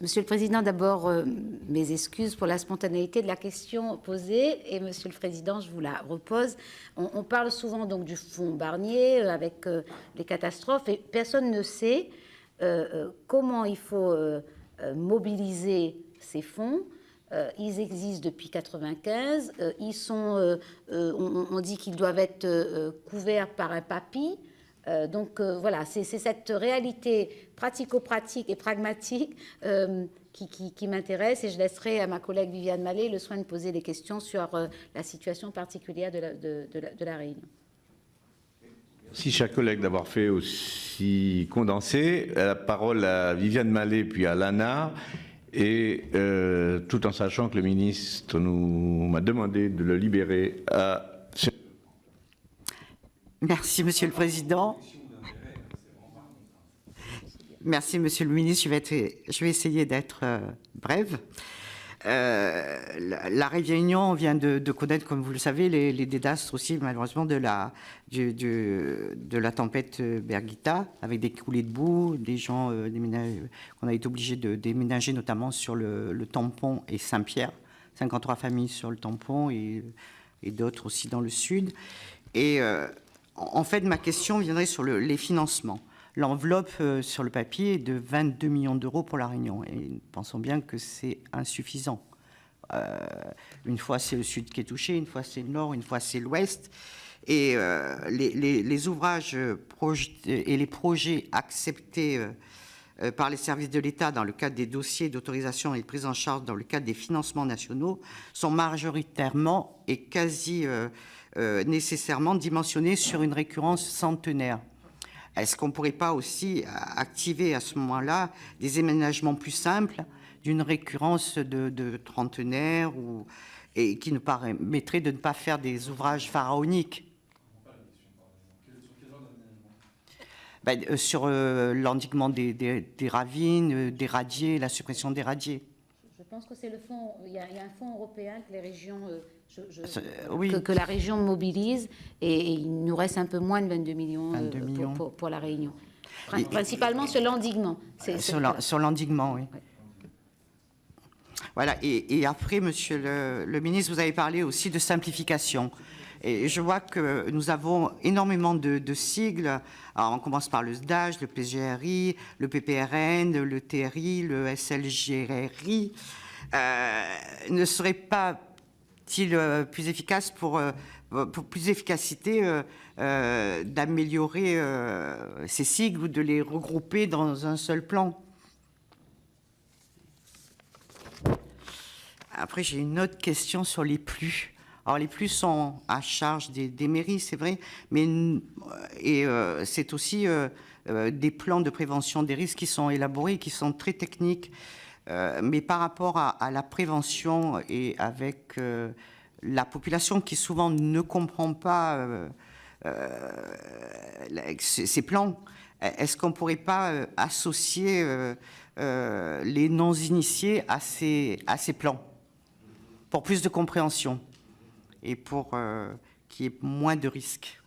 Monsieur le Président, d'abord, mes excuses pour la spontanéité de la question posée. Et Monsieur le Président, je vous la repose. On parle souvent donc du fonds Barnier avec les catastrophes et personne ne sait comment il faut mobiliser ces fonds. Ils existent depuis 1995. Ils sont, on dit qu'ils doivent être couverts par un PAPI. Donc voilà, c'est cette réalité pratico-pratique et pragmatique qui m'intéresse, et je laisserai à ma collègue Viviane Mallet le soin de poser des questions sur la situation particulière de la Réunion. Merci, chers collègues, d'avoir fait aussi condensé. La parole à Viviane Mallet, puis à Lana, et tout en sachant que le ministre m'a demandé de le libérer à... Merci, Monsieur le Président. Merci, Monsieur le Ministre. Je vais essayer d'être brève. La Réunion vient de connaître, comme vous le savez, les désastres aussi, malheureusement, de la tempête Birgitta, avec des coulées de boue, des gens qu'on a été obligés de déménager, notamment sur le Tampon et Saint-Pierre. 53 familles sur le Tampon et d'autres aussi dans le sud. Et en fait, ma question viendrait sur les financements. L'enveloppe sur le papier est de 22 millions d'euros pour la Réunion. Et nous pensons bien que c'est insuffisant. Une fois, c'est le sud qui est touché, une fois, c'est le nord, une fois, c'est l'ouest. Et les ouvrages et les projets acceptés par les services de l'État dans le cadre des dossiers d'autorisation et de prise en charge dans le cadre des financements nationaux sont majoritairement et quasi nécessairement dimensionnés sur une récurrence centenaire. Est-ce qu'on ne pourrait pas aussi activer à ce moment-là des aménagements plus simples d'une récurrence de trentenaire et qui nous permettrait de ne pas faire des ouvrages pharaoniques? Sur l'endiguement des ravines, des radiers, la suppression des radiers. Je pense que c'est le fonds. Il y a un fonds européen que les régions, oui. que la région mobilise, et il nous reste un peu moins de 22 millions, pour la Réunion. Principalement sur l'endiguement. Sur l'endiguement, oui. Ouais. Voilà. Et après, Monsieur le Ministre, vous avez parlé aussi de simplification. Et je vois que nous avons énormément de sigles. Alors, on commence par le SDAGE, le PGRI, le PPRN, le TRI, le SLGRI. Ne serait pas-il plus efficace pour plus d'efficacité d'améliorer ces sigles ou de les regrouper dans un seul plan? Après, j'ai une autre question sur les PLU. Alors, les PLU sont à charge des mairies, c'est vrai, mais c'est aussi des plans de prévention des risques qui sont élaborés, qui sont très techniques. Mais par rapport à la prévention et avec la population qui souvent ne comprend pas ces plans, est-ce qu'on ne pourrait pas associer les non-initiés à ces plans pour plus de compréhension et pour qu'il y ait moins de risques?